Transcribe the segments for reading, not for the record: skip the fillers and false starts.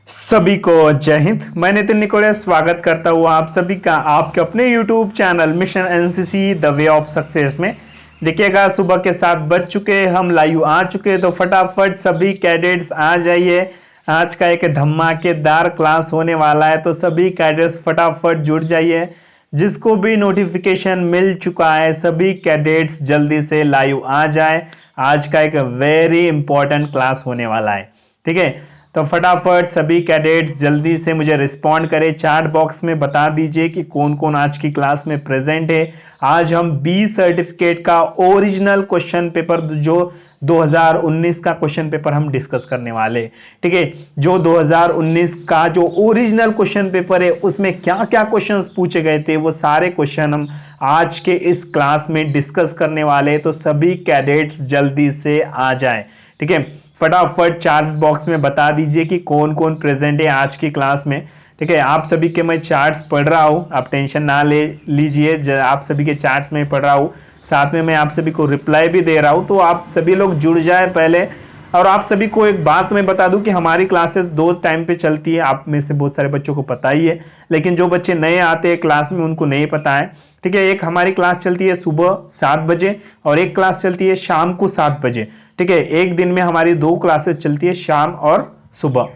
सभी को जय हिंद। मैं नितिन निकोड़े स्वागत करता हूँ आप सभी का आपके अपने YouTube channel mission NCC the way of success में। देखिएगा सुबह के 7 बज चुके, हम लाइव आ चुके, तो फटाफट सभी कैडेट्स आ जाइए। आज का एक धमाकेदार क्लास होने वाला है, तो सभी कैडेट्स फटाफट जुड़ जाइए। जिसको भी नोटिफिकेशन मिल चुका है सभी कैडेट्स जल्दी से लाइव आ जाए। आज का एक वेरी इंपॉर्टेंट क्लास होने वाला है, ठीक है। तो फटाफट सभी कैडेट्स जल्दी से मुझे रिस्पॉन्ड करें, चैट बॉक्स में बता दीजिए कि कौन कौन आज की क्लास में प्रेजेंट है। आज हम बी सर्टिफिकेट का ओरिजिनल क्वेश्चन पेपर, जो 2019 का क्वेश्चन पेपर हम डिस्कस करने वाले, ठीक है। जो 2019 का जो ओरिजिनल क्वेश्चन पेपर है उसमें क्या क्या क्वेश्चंस पूछे गए थे, वो सारे क्वेश्चन हम आज के इस क्लास में डिस्कस करने वाले। तो सभी कैडेट्स जल्दी से आ जाए, ठीक है। फटाफट चार्ट बॉक्स में बता दीजिए कि कौन कौन प्रेजेंट है आज की क्लास में, ठीक है। आप सभी के मैं चार्ट्स पढ़ रहा हूं, आप टेंशन ना ले लीजिए, आप सभी के चार्ट्स में पढ़ रहा हूं, साथ में मैं आप सभी को रिप्लाई भी दे रहा हूं। तो आप सभी लोग जुड़ जाए पहले। और आप सभी को एक बात मैं बता दूं कि हमारी क्लासेस 2 टाइम पे चलती है। आप में से बहुत सारे बच्चों को पता ही है, लेकिन जो बच्चे नए आते हैं क्लास में उनको नहीं पता है, ठीक है। एक हमारी क्लास चलती है सुबह 7 बजे और एक क्लास चलती है शाम को 7 बजे, ठीक है। एक दिन में हमारी 2 क्लासेस चलती है, शाम और सुबह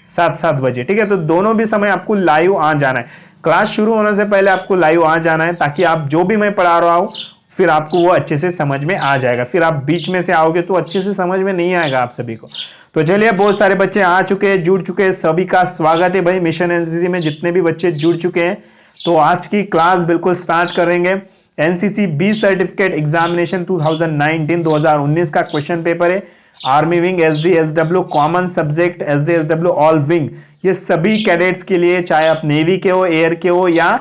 7-7 बजे, ठीक है। तो दोनों भी समय आपको लाइव आ जाना है। क्लास शुरू होने से पहले आपको लाइव आ जाना है, ताकि आप जो भी मैं पढ़ा रहा हूं फिर आपको वो अच्छे से समझ में आ जाएगा। फिर आप बीच में से आओगे तो अच्छे से समझ में नहीं आएगा आप सभी को। तो चलिए, बहुत सारे बच्चे आ चुके हैं, जुड़ चुके हैं, सभी का स्वागत है भाई। मिशन एनसीसी में जितने भी बच्चे जुड़ चुके हैं, तो आज की क्लास बिल्कुल स्टार्ट करेंगे। एनसीसी बी सर्टिफिकेट एग्जामिनेशन 2019 का क्वेश्चन पेपर है। Army wing, SDSW common subject, SDSW all wing, ये सभी कैडेट्स के लिए, चाहे आप नेवी के हो, एयर के हो, या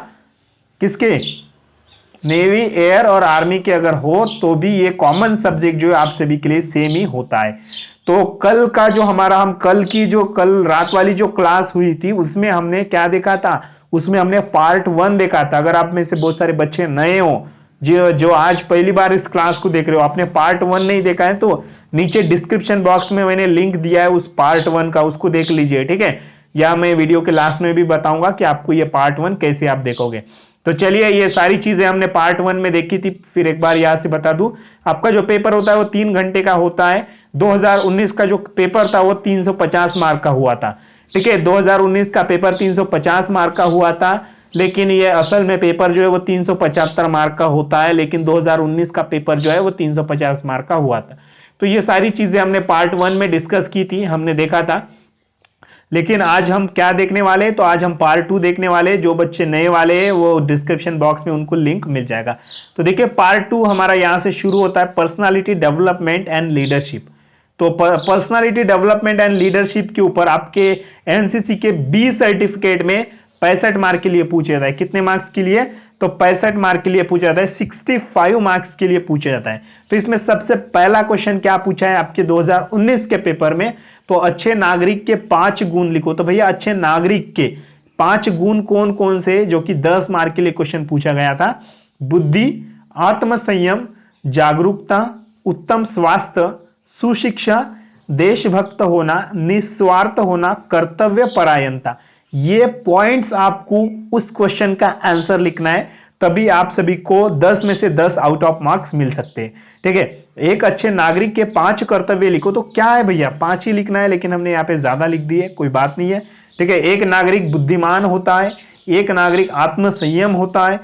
किसके, नेवी, एयर और आर्मी के अगर हो, तो भी ये कॉमन सब्जेक्ट जो है आप सभी के लिए सेम ही होता है। तो कल का जो हमारा, हम कल रात वाली जो क्लास हुई थी उसमें हमने क्या देखा था, उसमें हमने पार्ट 1 देखा था। अगर आप में से बहुत सारे बच्चे नए हो, जो आज पहली बार इस क्लास को देख रहे हो, आपने पार्ट 1 नहीं देखा है, तो नीचे डिस्क्रिप्शन बॉक्स में मैंने लिंक दिया है उस पार्ट 1 का, उसको देख लीजिए, ठीक है। या मैं वीडियो के लास्ट में भी बताऊंगा कि आपको ये पार्ट 1 कैसे आप देखोगे। तो चलिए, ये सारी चीजें हमने पार्ट 1 में देखी थी। फिर एक बार यहां से बता दूं, आपका जो पेपर होता है वो 3 घंटे का होता है। 2019 का जो पेपर था वो 350 मार्क का हुआ था, ठीक है। 2019 का पेपर 350 मार्क का हुआ था, लेकिन ये असल में पेपर जो है वो 375 मार्क का होता है, लेकिन 2019 का पेपर जो है वो 350 मार्क का हुआ था। तो ये सारी चीजें हमने पार्ट 1 में डिस्कस की थी, हमने देखा था। लेकिन आज हम क्या देखने वाले हैं, तो आज हम पार्ट 2 देखने वाले हैं। जो बच्चे नए वाले हैं वो डिस्क्रिप्शन बॉक्स में उनको लिंक मिल जाएगा। तो देखिए, पार्ट 2 हमारा यहां से शुरू होता है, पर्सनालिटी डेवलपमेंट एंड लीडरशिप। तो पर्सनालिटी डेवलपमेंट एंड लीडरशिप के ऊपर आपके एनसीसी के बी सर्टिफिकेट में 65 मार्क के लिए पूछा जाता है। कितने मार्क्स के लिए, तो 65 मार्क के लिए पूछा जाता है, 65 मार्क्स के लिए पूछा जाता है। तो इसमें सबसे पहला क्वेश्चन क्या पूछा है आपके 2019 के पेपर में, तो अच्छे नागरिक के 5 गुण लिखो। तो भैया, अच्छे नागरिक के 5 गुण कौन कौन से, जो कि 10 मार्क के लिए क्वेश्चन पूछा गया था। बुद्धि, आत्मसंयम, जागरूकता, उत्तम स्वास्थ्य, सुशिक्षा, देशभक्त होना, निस्वार्थ होना, कर्तव्य परायणता। ये पॉइंट्स आपको उस क्वेश्चन का आंसर लिखना है, तभी आप सभी को 10 में से 10 आउट ऑफ मार्क्स मिल सकते हैं, ठीक है। एक अच्छे नागरिक के 5 कर्तव्य लिखो। तो क्या है भैया, 5 ही लिखना है, लेकिन हमने यहाँ पे ज्यादा लिख दिए, कोई बात नहीं है, ठीक है। एक नागरिक बुद्धिमान होता है, एक नागरिक आत्मसंयम होता है,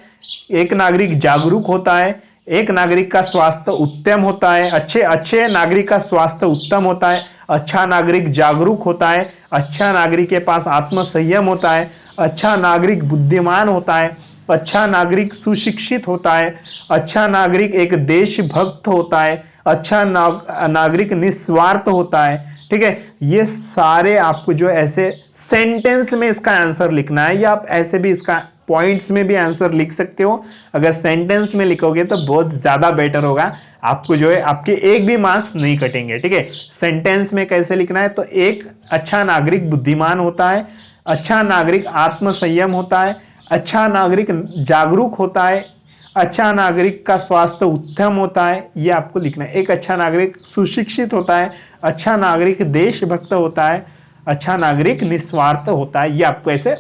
एक नागरिक जागरूक होता है, एक नागरिक का स्वास्थ्य उत्तम होता है, अच्छे नागरिक का स्वास्थ्य उत्तम होता है, अच्छा नागरिक जागरूक होता है, अच्छा नागरिक के पास आत्मसंयम होता है, अच्छा नागरिक बुद्धिमान होता है, अच्छा नागरिक सुशिक्षित होता है, अच्छा नागरिक एक देशभक्त होता है, अच्छा नागरिक निस्वार्थ होता है, ठीक है। ये सारे आपको जो ऐसे सेंटेंस में इसका आंसर लिखना है, या आप ऐसे भी इसका पॉइंट्स में भी आंसर लिख सकते हो। अगर सेंटेंस में लिखोगे तो बहुत ज्यादा बेटर होगा, आपको जो है आपके एक भी मार्क्स नहीं कटेंगे, ठीक है। सेंटेंस में कैसे लिखना है, तो एक अच्छा नागरिक बुद्धिमान होता है, अच्छा नागरिक आत्मसंयम होता है, अच्छा नागरिक जागरूक होता है, अच्छा नागरिक का स्वास्थ्य उत्तम होता है, ये आपको लिखना है। एक अच्छा नागरिक सुशिक्षित होता है, अच्छा नागरिक देशभक्त होता है, अच्छा नागरिक निस्वार्थ होता है। ये आपको ऐसे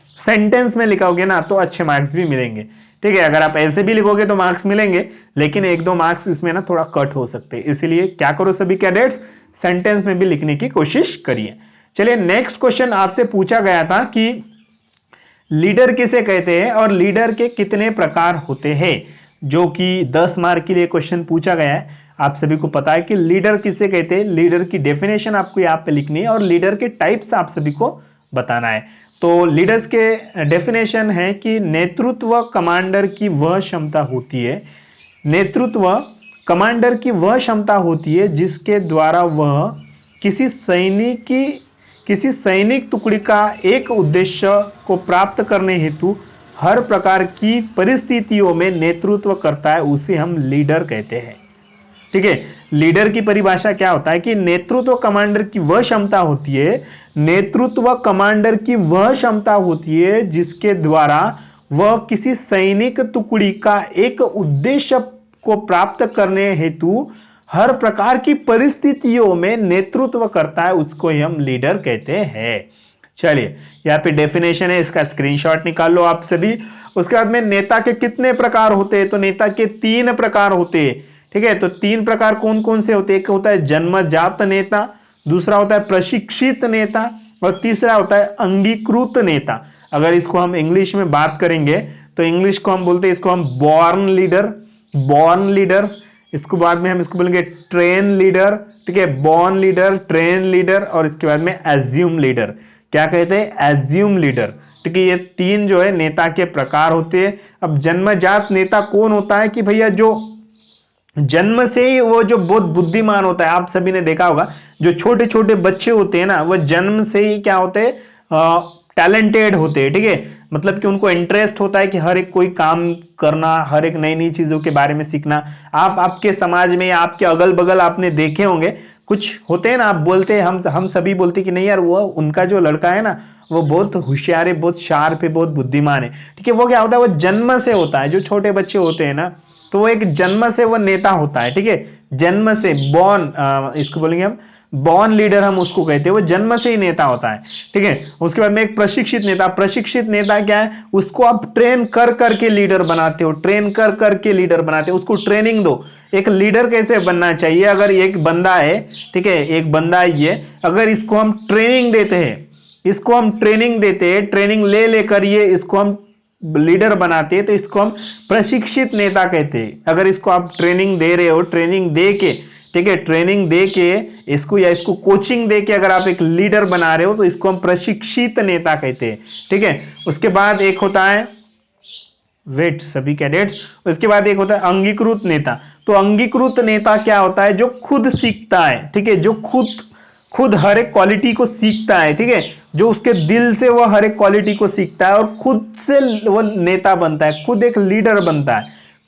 सेंटेंस में लिखोगे ना तो अच्छे मार्क्स भी मिलेंगे, ठीक है। अगर आप ऐसे भी लिखोगे तो मार्क्स मिलेंगे, लेकिन 1-2 मार्क्स इसमें ना थोड़ा कट हो सकते हैं। इसलिए क्या करो सभी कैडेट्स, सेंटेंस में भी लिखने की कोशिश करिए। चलिए नेक्स्ट क्वेश्चन आपसे पूछा गया था कि लीडर किसे कहते हैं और लीडर के कितने प्रकार होते हैं, जो कि 10 मार्क के लिए क्वेश्चन पूछा गया है। आप सभी को पता है कि लीडर किसे कहते हैं, लीडर की डेफिनेशन आपको यहाँ पे लिखनी है और लीडर के टाइप्स आप सभी को बताना है। तो लीडर्स के डेफिनेशन है कि नेतृत्व कमांडर की वह क्षमता होती है, नेतृत्व कमांडर की वह क्षमता होती है जिसके द्वारा वह किसी सैनिक टुकड़ी का एक उद्देश्य को प्राप्त करने हेतु हर प्रकार की परिस्थितियों में नेतृत्व करता है, उसे हम लीडर कहते हैं, ठीक है। लीडर की परिभाषा क्या होता है कि नेतृत्व कमांडर की वह क्षमता होती है, नेतृत्व कमांडर की वह क्षमता होती है जिसके द्वारा वह किसी सैनिक टुकड़ी का एक उद्देश्य को प्राप्त करने हेतु हर प्रकार की परिस्थितियों में नेतृत्व करता है, उसको ही हम लीडर कहते हैं। चलिए यहाँ पे डेफिनेशन है, इसका स्क्रीनशॉट निकाल लो आप सभी। उसके बाद में नेता के कितने प्रकार होते हैं, तो नेता के 3 प्रकार होते हैं, ठीक है। तो 3 प्रकार कौन कौन से होते हैं, एक होता है जन्मजात नेता, दूसरा होता है प्रशिक्षित नेता और तीसरा होता है अंगीकृत नेता। अगर इसको हम इंग्लिश में बात करेंगे तो इंग्लिश को हम बोलते हैं, इसको हम बॉर्न लीडर, इसको बाद में हम इसको बोलेंगे ट्रेन लीडर, ठीक है। बॉर्न लीडर, ट्रेन लीडर और इसके बाद में एज्यूम लीडर। क्या कहते हैं, एज्यूम लीडर, ठीक है। ये 3 जो है नेता के प्रकार होते हैं। अब जन्मजात नेता कौन होता है कि भैया जो जन्म से ही वो जो बहुत बुद्धिमान होता है, आप सभी ने देखा होगा जो छोटे छोटे बच्चे होते हैं ना, वो जन्म से ही क्या होते हैं, टैलेंटेड होते हैं, ठीक है। मतलब कि उनको इंटरेस्ट होता है कि हर एक कोई काम करना, हर एक नई नई चीजों के बारे में सीखना। आप आपके समाज में या आपके अगल बगल आपने देखे होंगे, कुछ होते हैं ना, आप बोलते हैं, हम सभी बोलते हैं कि नहीं यार वो उनका जो लड़का है ना वो बहुत होशियार है, बहुत शार्प है, बहुत बुद्धिमान है, ठीक है। वो क्या होता है, वो जन्म से होता है। जो छोटे बच्चे होते हैं ना तो वो एक जन्म से वो नेता होता है, ठीक है। जन्म से बॉर्न, इसको बोलेंगे हम बॉर्न लीडर, हम उसको कहते हैं, वो जन्म से ही नेता होता है, ठीक है। उसके बाद में एक प्रशिक्षित नेता क्या है, उसको आप ट्रेन कर करके लीडर बनाते हो, ट्रेन कर करके लीडर बनाते हो, उसको ट्रेनिंग दो। एक लीडर कैसे बनना चाहिए, अगर एक बंदा है, ठीक है, एक बंदा ये, अगर इसको हम ट्रेनिंग देते हैं, ट्रेनिंग ले लेकर ये इसको हम लीडर बनाते हैं, तो इसको हम प्रशिक्षित नेता कहते हैं। अगर इसको आप ट्रेनिंग दे रहे हो, ट्रेनिंग दे के, ठीक है, ट्रेनिंग दे के इसको या इसको कोचिंग दे के अगर आप एक लीडर बना रहे हो तो इसको हम प्रशिक्षित नेता कहते हैं, ठीक है। उसके बाद एक होता है वेट सभी कैडेट्स, उसके बाद एक होता है अंगीकृत नेता। तो अंगीकृत नेता क्या होता है, जो खुद सीखता है, ठीक है, जो खुद हर एक क्वालिटी को सीखता है, ठीक है, जो उसके दिल से वो हर एक क्वालिटी को सीखता है और खुद से वो नेता बनता है, खुद एक लीडर बनता है,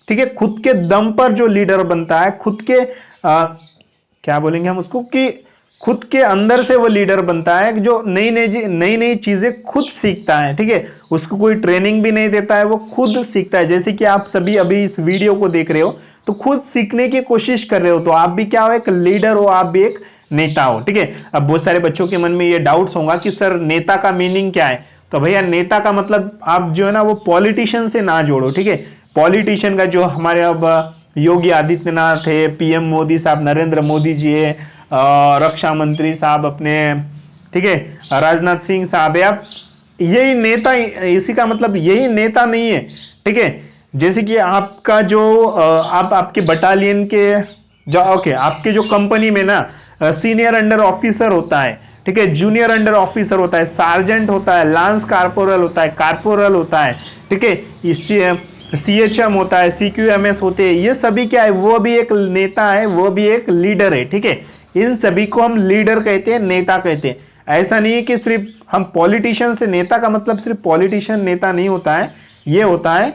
ठीक है। खुद के दम पर जो लीडर बनता है, खुद के क्या बोलेंगे हम उसको, कि खुद के अंदर से वो लीडर बनता है, जो नई नई चीजें खुद सीखता है, ठीक है। उसको कोई ट्रेनिंग भी नहीं देता है, वो खुद सीखता है। जैसे कि आप सभी अभी इस वीडियो को देख रहे हो तो खुद सीखने की कोशिश कर रहे हो, तो आप भी क्या हो, एक लीडर हो, आप भी एक नेता हो, ठीक है। अब बहुत सारे बच्चों के मन में ये डाउट्स होगा कि सर नेता का मीनिंग क्या है, तो भैया नेता का मतलब आप जो है ना वो पॉलिटिशियन से ना जोड़ो, ठीक है। पॉलिटिशियन का जो हमारे अब योगी आदित्यनाथ है, पीएम मोदी साहब, नरेंद्र मोदी जी है, रक्षा मंत्री साहब अपने, ठीक है, राजनाथ सिंह साहब है, आप यही नेता, इसी का मतलब यही नेता नहीं है, ठीक है। जैसे कि आपका जो आप आपके बटालियन के जो आपके जो कंपनी में ना सीनियर अंडर ऑफिसर होता है, ठीक है, जूनियर अंडर ऑफिसर होता है, सार्जेंट होता है, लांस कारपोरल होता है, कारपोरल होता है, ठीक है, CHM होता है, CQMS होते हैं, ये सभी क्या है, वो भी एक नेता है, वो भी एक लीडर है, ठीक है। इन सभी को हम लीडर कहते हैं, नेता कहते हैं। ऐसा नहीं है कि सिर्फ हम पॉलिटिशियन से, नेता का मतलब सिर्फ पॉलिटिशियन नेता नहीं होता है, ये होता है,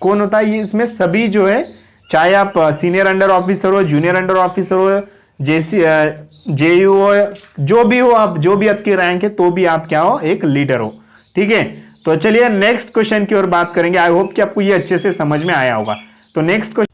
कौन होता है, ये इसमें सभी जो है, चाहे आप सीनियर अंडर ऑफिसर हो, जूनियर अंडर ऑफिसर हो, JU हो, जो भी हो आप, जो भी आपकी रैंक है, तो भी आप क्या हो, एक लीडर हो, ठीक है। तो चलिए नेक्स्ट क्वेश्चन की ओर बात करेंगे। आई होप कि आपको ये अच्छे से समझ में आया होगा। तो नेक्स्ट क्वेश्चन,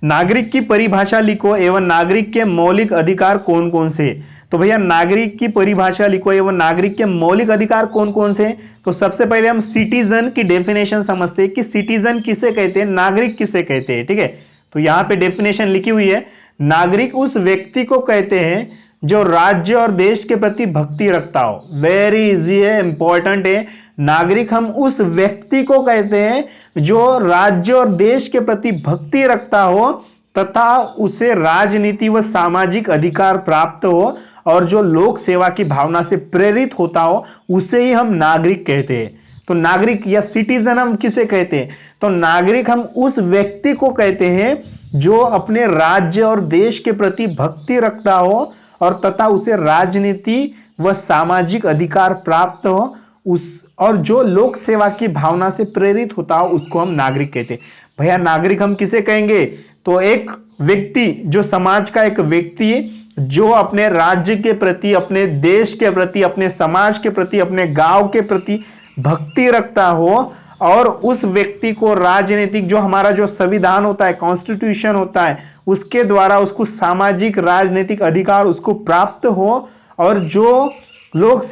नागरिक की परिभाषा लिखो एवं नागरिक के मौलिक अधिकार कौन कौन से। तो भैया नागरिक की परिभाषा लिखो एवं नागरिक के मौलिक अधिकार कौन कौन से। तो सबसे पहले हम सिटीजन की डेफिनेशन समझते हैं कि सिटीजन किसे कहते हैं, नागरिक किसे कहते हैं। ठीक है, तो यहां पे डेफिनेशन लिखी हुई है, नागरिक उस व्यक्ति को कहते हैं जो राज्य और देश के प्रति भक्ति रखता हो। वेरी इजी है, इंपॉर्टेंट है। नागरिक हम उस व्यक्ति को कहते हैं जो राज्य और देश के प्रति भक्ति रखता हो तथा उसे राजनीति व सामाजिक अधिकार प्राप्त हो और जो लोक सेवा की भावना से प्रेरित होता हो, उसे ही हम नागरिक कहते हैं। तो नागरिक या सिटीजन हम किसे कहते हैं, तो नागरिक हम उस व्यक्ति को कहते हैं जो अपने राज्य और देश के प्रति भक्ति रखता हो और तथा उसे राजनीति व सामाजिक अधिकार प्राप्त हो, उस और जो लोक सेवा की भावना से प्रेरित होता हो, उसको हम नागरिक कहते हैं। भैया नागरिक हम किसे कहेंगे, तो एक व्यक्ति जो समाज का एक व्यक्ति जो अपने राज्य के प्रति, अपने देश के प्रति, अपने समाज के प्रति, अपने गांव के प्रति भक्ति रखता हो और उस व्यक्ति को राजनीतिक, जो हमारा जो संविधान होता है, कॉन्स्टिट्यूशन होता है, उसके द्वारा उसको सामाजिक राजनीतिक अधिकार उसको प्राप्त हो और जो लोक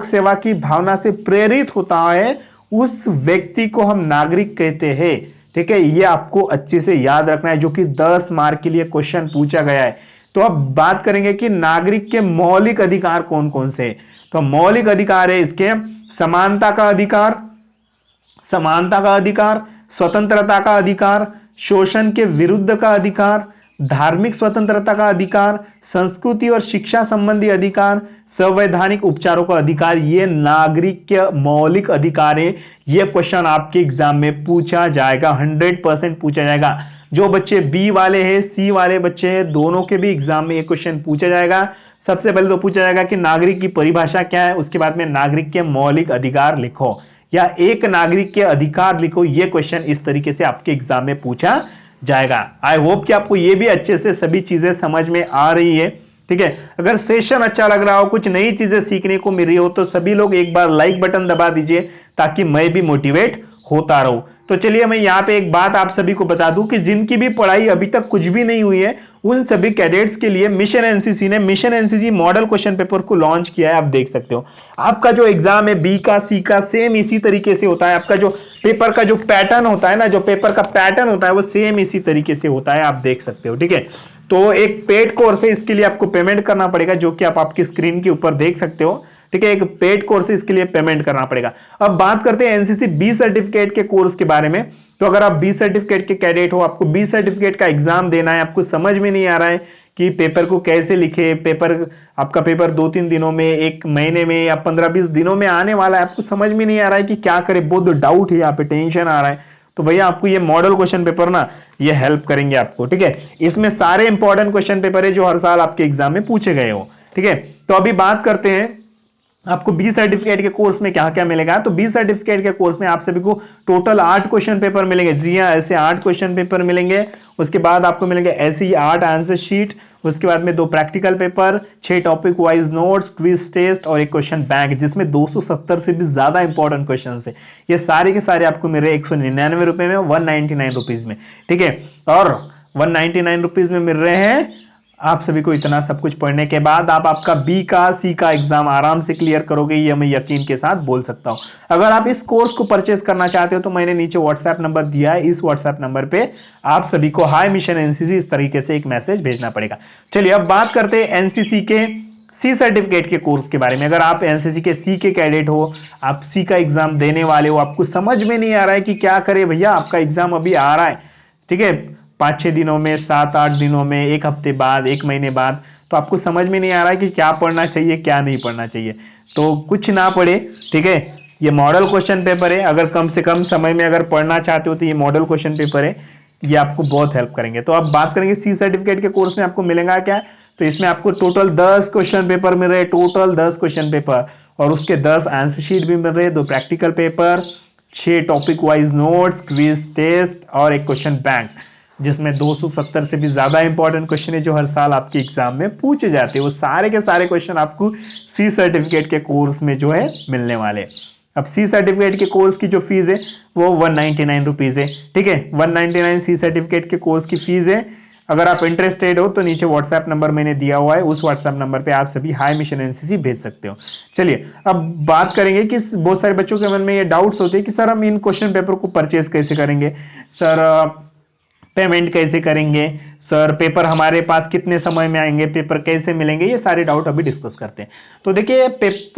सेवा की भावना से प्रेरित होता है, उस व्यक्ति को हम नागरिक कहते हैं। ठीक है, ये आपको अच्छे से याद रखना है, जो कि 10 मार्क के लिए क्वेश्चन पूछा गया है। तो अब बात करेंगे कि नागरिक के मौलिक अधिकार कौन कौन से। तो मौलिक अधिकार है इसके समानता का अधिकार, स्वतंत्रता का अधिकार, शोषण के विरुद्ध का अधिकार, धार्मिक स्वतंत्रता का अधिकार, संस्कृति और शिक्षा संबंधी अधिकार, संवैधानिक उपचारों का अधिकार। ये नागरिक के मौलिक अधिकार है। ये क्वेश्चन आपके एग्जाम में पूछा जाएगा, 100% पूछा जाएगा। जो बच्चे बी वाले हैं, सी वाले बच्चे हैं, दोनों के भी एग्जाम में ये क्वेश्चन पूछा जाएगा। सबसे पहले तो पूछा जाएगा कि नागरिक की परिभाषा क्या है, उसके बाद में नागरिक के मौलिक अधिकार लिखो या एक नागरिक के अधिकार लिखो। ये क्वेश्चन इस तरीके से आपके एग्जाम में पूछा जाएगा। आई होप कि आपको ये भी अच्छे से सभी चीजें समझ में आ रही है। ठीक है, अगर सेशन अच्छा लग रहा हो, कुछ नई चीजें सीखने को मिल रही हो, तो सभी लोग एक बार लाइक बटन दबा दीजिए ताकि मैं भी मोटिवेट होता रहूं। तो चलिए मैं यहाँ पे एक बात आप सभी को बता दूं कि जिनकी भी पढ़ाई अभी तक कुछ भी नहीं हुई है, उन सभी कैडेट्स के लिए मिशन एनसीसी ने mission NCC model question paper को लॉन्च किया है। आप देख सकते हो आपका जो एग्जाम है बी का, सी का, सेम इसी तरीके से होता है। आपका जो पेपर का जो पैटर्न होता है ना, जो पेपर का पैटर्न होता है वो सेम इसी तरीके से होता है, आप देख सकते हो। ठीक है, तो एक पेड कोर्स है, इसके लिए आपको पेमेंट करना पड़ेगा, जो कि आप आपकी स्क्रीन के ऊपर देख सकते हो। ठीक है, एक पेड कोर्स है, इसके लिए पेमेंट करना पड़ेगा। अब बात करते हैं एनसीसी बी सर्टिफिकेट के कोर्स के बारे में। तो अगर आप बी सर्टिफिकेट के कैडेट हो, आपको बी सर्टिफिकेट का एग्जाम देना है, आपको समझ में नहीं आ रहा है कि पेपर को कैसे लिखे, आपका पेपर 2-3 दिनों में, 1 महीने में या 15-20 दिनों में आने वाला है, आपको समझ में नहीं आ रहा है कि क्या करे, बहुत डाउट है, यहाँ पे टेंशन आ रहा है, तो भैया आपको ये मॉडल क्वेश्चन पेपर ना ये हेल्प करेंगे आपको। ठीक है, इसमें सारे इंपॉर्टेंट क्वेश्चन पेपर है जो हर साल आपके एग्जाम में पूछे गए हो। ठीक है, तो अभी बात करते हैं आपको बी सर्टिफिकेट के कोर्स में क्या क्या मिलेगा। तो बी सर्टिफिकेट के कोर्स में आप सभी को टोटल 8 क्वेश्चन पेपर मिलेंगे। जी हाँ, ऐसे 8 क्वेश्चन पेपर मिलेंगे। उसके बाद आपको मिलेंगे ऐसे ही 8 आंसर शीट, उसके बाद में 2 practical paper, 6 topic wise notes, quiz test और 1 क्वेश्चन बैंक, जिसमें 270 से भी ज्यादा इंपॉर्टेंट क्वेश्चन है। ये सारे के सारे आपको मिल रहे 199 रुपए में, 199 रुपीज में। ठीक है, और 199 रुपीज में मिल रहे हैं आप सभी को। इतना सब कुछ पढ़ने के बाद आप आपका बी का, सी का एग्जाम आराम से क्लियर करोगे, ये मैं यकीन के साथ बोल सकता हूं। अगर आप इस कोर्स को परचेस करना चाहते हो तो मैंने नीचे व्हाट्सएप नंबर दिया है, इस व्हाट्सएप नंबर पे आप सभी को हाय मिशन एनसीसी इस तरीके से एक मैसेज भेजना पड़ेगा। चलिए अब बात करते हैं एनसीसी के सी सर्टिफिकेट के कोर्स के बारे में। अगर आप एनसीसी के सी के कैडेट हो, आप सी का एग्जाम देने वाले हो, आपको समझ में नहीं आ रहा है कि क्या करे भैया, आपका एग्जाम अभी आ रहा है, ठीक है, 5-6 दिनों में, 7-8 दिनों में, 1 हफ्ते बाद, 1 महीने बाद, तो आपको समझ में नहीं आ रहा है कि क्या पढ़ना चाहिए क्या नहीं पढ़ना चाहिए, तो कुछ ना पढ़े। ठीक है, ये मॉडल क्वेश्चन पेपर है, अगर कम से कम समय में अगर पढ़ना चाहते हो तो ये मॉडल क्वेश्चन पेपर है, ये आपको बहुत हेल्प करेंगे। तो अब बात करेंगे सी सर्टिफिकेट के कोर्स में आपको मिलेगा क्या। तो इसमें आपको टोटल 10 क्वेश्चन पेपर मिल रहे हैं, टोटल 10 क्वेश्चन पेपर, और उसके 10 आंसर शीट भी मिल रहे हैं, 2 practical paper, 6 topic wise notes, quiz test और 1 क्वेश्चन बैंक, जिसमें 270 से भी ज्यादा इंपॉर्टेंट क्वेश्चन है जो हर साल आपके एग्जाम में पूछे जाते हैं। वो सारे के सारे क्वेश्चन आपको सी सर्टिफिकेट के कोर्स में जो है मिलने वाले। अब सी सर्टिफिकेट के कोर्स की जो फीस है वो 199 रुपीज है, ठीक है। 199 सी सर्टिफिकेट के कोर्स की फीस है। अगर आप इंटरेस्टेड हो तो नीचे व्हाट्सएप नंबर मैंने दिया हुआ है, उस व्हाट्सएप नंबर पे आप सभी हाई मिशन एनसीसी भेज सकते हो। चलिए अब बात करेंगे कि बहुत सारे बच्चों के मन में ये डाउट्स होते हैं कि सर हम इन क्वेश्चन पेपर को परचेज कैसे करेंगे, सर पेमेंट कैसे करेंगे, सर पेपर हमारे पास कितने समय में आएंगे, पेपर कैसे मिलेंगे, ये सारे डाउट अभी डिस्कस करते हैं। तो देखिए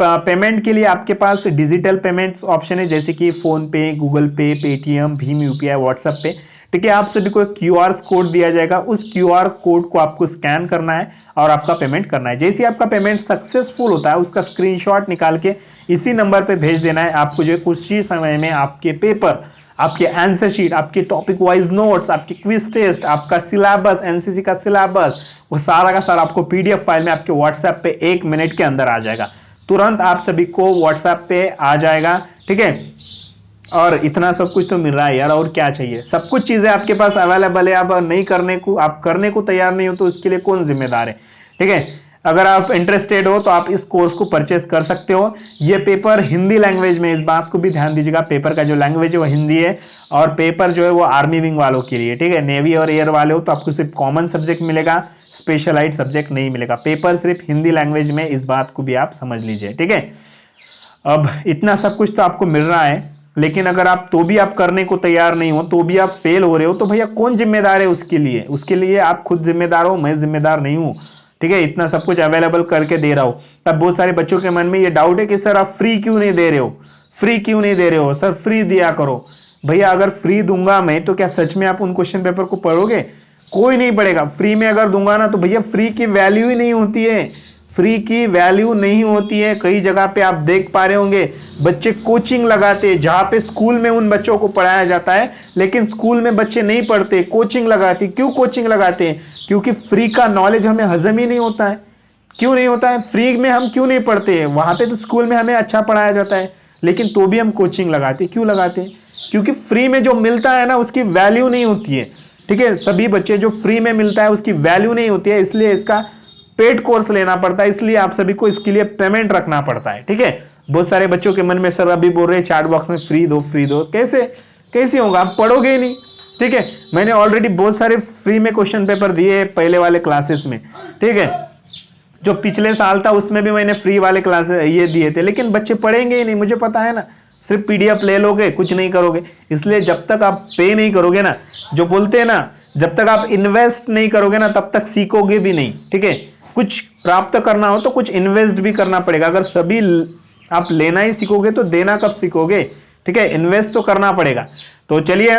पेमेंट के लिए आपके पास डिजिटल पेमेंट्स ऑप्शन है, जैसे कि फोन पे, गूगल पे, पेटीएम, भीम यूपीआई, व्हाट्सएप पे, ठीक है। आप सभी को क्यूआर कोड दिया जाएगा, उस क्यूआर कोड को आपको स्कैन करना है और आपका पेमेंट करना है। जैसे आपका पेमेंट सक्सेसफुल होता है उसका स्क्रीनशॉट निकाल के इसी नंबर पे भेज देना है। आपको जो कुछ ही समय में आपके पेपर, आपके आंसर शीट, आपके टॉपिक वाइज नोट्स, आपके क्विज टेस्ट, आपका सिलेबस, एनसीसी का सिलेबस, वो सारा का सारा आपको पीडीएफ फाइल में आपके व्हाट्सएप पे 1 मिनट के अंदर आ जाएगा। तुरंत आप सभी को व्हाट्सएप पे आ जाएगा, ठीक है। और इतना सब कुछ तो मिल रहा है यार, और क्या चाहिए, सब कुछ चीजें आपके पास अवेलेबल है। आप नहीं करने को, आप करने को तैयार नहीं हो तो उसके लिए कौन जिम्मेदार है, ठीक है। अगर आप इंटरेस्टेड हो तो आप इस कोर्स को परचेस कर सकते हो। ये पेपर हिंदी लैंग्वेज में, इस बात को भी ध्यान दीजिएगा, पेपर का जो लैंग्वेज है वो हिंदी है और पेपर जो है वो आर्मी विंग वालों के लिए, ठीक है। नेवी और एयर वाले हो तो आपको सिर्फ कॉमन सब्जेक्ट मिलेगा, स्पेशलाइज्ड सब्जेक्ट नहीं मिलेगा। पेपर सिर्फ हिंदी लैंग्वेज में, इस बात को भी आप समझ लीजिए, ठीक है। अब इतना सब कुछ तो आपको मिल रहा है, लेकिन अगर आप तो भी आप करने को तैयार नहीं हो, तो भी आप फेल हो रहे हो, तो भैया कौन जिम्मेदार है उसके लिए? उसके लिए आप खुद जिम्मेदार हो, मैं जिम्मेदार नहीं हूं, ठीक है। इतना सब कुछ अवेलेबल करके दे रहा हूं। तब बहुत सारे बच्चों के मन में ये डाउट है कि सर आप फ्री क्यों नहीं दे रहे हो, फ्री क्यों नहीं दे रहे हो, सर फ्री दिया करो। भैया अगर फ्री दूंगा मैं तो क्या सच में आप उन क्वेश्चन पेपर को पढ़ोगे? कोई नहीं पढ़ेगा। फ्री में अगर दूंगा ना तो भैया फ्री की वैल्यू ही नहीं होती है, फ्री की वैल्यू नहीं होती है। कई जगह पे आप देख पा रहे होंगे बच्चे कोचिंग लगाते हैं, जहां पे स्कूल में उन बच्चों को पढ़ाया जाता है, लेकिन स्कूल में बच्चे नहीं पढ़ते, कोचिंग लगाते। क्यों कोचिंग लगाते हैं? क्योंकि फ्री का नॉलेज हमें हजम ही नहीं होता है। क्यों नहीं होता है? फ्री में हम क्यों नहीं पढ़ते हैं? वहां पे तो स्कूल में हमें अच्छा पढ़ाया जाता है, लेकिन तो भी हम कोचिंग लगाते। क्यों लगाते हैं? क्योंकि फ्री में जो मिलता है ना उसकी वैल्यू नहीं होती है, ठीक है। सभी बच्चे जो फ्री में मिलता है उसकी वैल्यू नहीं होती है, इसलिए इसका पेड कोर्स लेना पड़ता है, इसलिए आप सभी को इसके लिए पेमेंट रखना पड़ता है, ठीक है। बहुत सारे बच्चों के मन में सर अभी बोल रहे हैं चैट बॉक्स में फ्री दो फ्री दो, कैसे होगा? आप पढ़ोगे ही नहीं, ठीक है। मैंने ऑलरेडी बहुत सारे फ्री में क्वेश्चन पेपर दिए पहले वाले क्लासेस में, ठीक है। जो पिछले साल था उसमें भी मैंने फ्री वाले क्लासेस ये दिए थे, लेकिन बच्चे पढ़ेंगे ही नहीं, मुझे पता है ना। सिर्फ पीडीएफ ले लोगे, कुछ नहीं करोगे। इसलिए जब तक आप पे नहीं करोगे ना, जो बोलते हैं ना, जब तक आप इन्वेस्ट नहीं करोगे ना तब तक सीखोगे भी नहीं, ठीक है। कुछ प्राप्त करना हो तो कुछ इन्वेस्ट भी करना पड़ेगा। अगर सभी आप लेना ही सीखोगे तो देना कब सीखोगे, ठीक है। इन्वेस्ट तो करना पड़ेगा। तो चलिए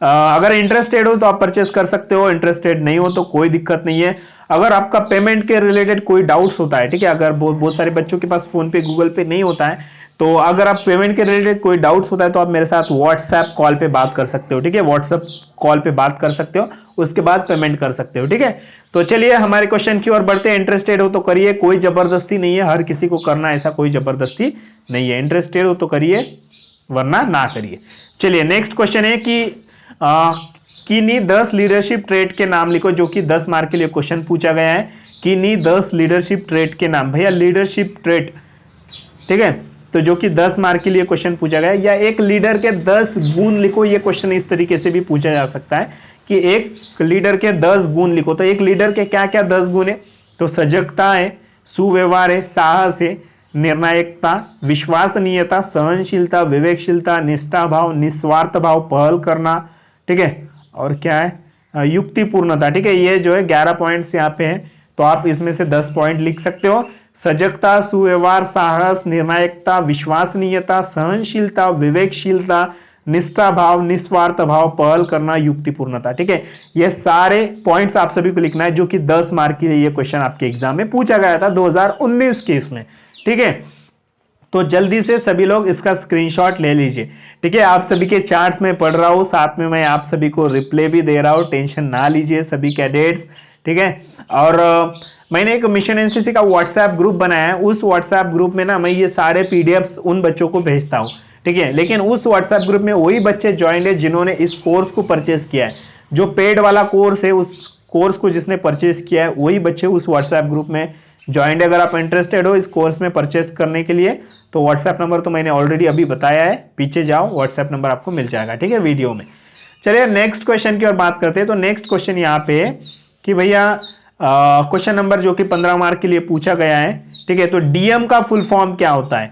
अगर इंटरेस्टेड हो तो आप परचेस कर सकते हो, इंटरेस्टेड नहीं हो तो कोई दिक्कत नहीं है। अगर आपका पेमेंट के रिलेटेड कोई डाउट्स होता है, ठीक है, अगर बहुत सारे बच्चों के पास फोन पे गूगल पे नहीं होता है, तो अगर आप पेमेंट के रिलेटेड कोई डाउट्स होता है तो आप मेरे साथ व्हाट्सएप कॉल पे बात कर सकते हो, ठीक है। व्हाट्सएप कॉल पे बात कर सकते हो, उसके बाद पेमेंट कर सकते हो, ठीक है। तो चलिए हमारे क्वेश्चन की ओर बढ़ते हैं। इंटरेस्टेड हो तो करिए, कोई जबरदस्ती नहीं है, हर किसी को करना ऐसा कोई जबरदस्ती नहीं है। इंटरेस्टेड हो तो करिए, वरना ना करिए। चलिए नेक्स्ट क्वेश्चन है कि किन्हीं 10 लीडरशिप ट्रेट के नाम लिखो, जो कि 10 मार्क के लिए क्वेश्चन पूछा गया है। किन्हीं 10 लीडरशिप ट्रेट के नाम, भैया लीडरशिप ट्रेट, ठीक है, तो जो कि 10 मार्क के लिए क्वेश्चन पूछा गया है। या एक लीडर के 10 गुण लिखो, ये क्वेश्चन इस तरीके से भी पूछा जा सकता है कि एक लीडर के 10 गुण लिखो। तो एक लीडर के क्या क्या 10 गुण है? तो सजगता है, सुव्यवहार है, साहस है, निर्णायकता, विश्वसनीयता, सहनशीलता, विवेकशीलता, निष्ठा भाव, निस्वार्थ भाव, पहल करना, ठीक है, और क्या है? युक्तिपूर्णता, ठीक है। ये जो है 11 पॉइंट्स यहाँ पे हैं, तो आप इसमें से 10 पॉइंट लिख सकते हो। सजगता, सुव्यवहार, साहस, निर्णायकता, विश्वसनीयता, सहनशीलता, विवेकशीलता, निष्ठा भाव, निस्वार्थ भाव, पहल करना, युक्तिपूर्णता, ठीक है। ये सारे पॉइंट्स आप सभी को लिखना है, जो कि 10 मार्क के लिए ये क्वेश्चन आपके एग्जाम में पूछा गया था 2019 के इसमें, ठीक है। तो जल्दी से सभी लोग इसका स्क्रीनशॉट ले लीजिए, ठीक है। आप सभी के चार्ट्स में पढ़ रहा हूं, साथ में मैं आप सभी को रिप्लाई भी दे रहा हूं, टेंशन ना लीजिए सभी कैडेट्स, ठीक है। और मैंने एक मिशन एनसीसी का व्हाट्सएप ग्रुप बनाया है, उस व्हाट्सएप ग्रुप में ना मैं ये सारे पीडीएफ्स उन बच्चों को भेजता हूँ, ठीक है। लेकिन उस व्हाट्सएप ग्रुप में वही बच्चे ज्वाइन है जिन्होंने इस कोर्स को परचेस किया है। जो पेड वाला कोर्स है, उस कोर्स को जिसने परचेस किया है वही बच्चे उस व्हाट्सएप ग्रुप में ज्वाइंट अगर आप इंटरेस्टेड हो इस कोर्स में परचेस करने के लिए तो व्हाट्सएप नंबर तो मैंने ऑलरेडी अभी बताया है, पीछे जाओ व्हाट्सएप नंबर आपको मिल जाएगा, ठीक है, वीडियो में। चलिए नेक्स्ट क्वेश्चन की ओर बात करते हैं। तो नेक्स्ट क्वेश्चन यहाँ पे कि भैया क्वेश्चन नंबर जो कि 15 मार्क के लिए पूछा गया है, ठीक है। तो डीएम का फुल फॉर्म क्या होता है?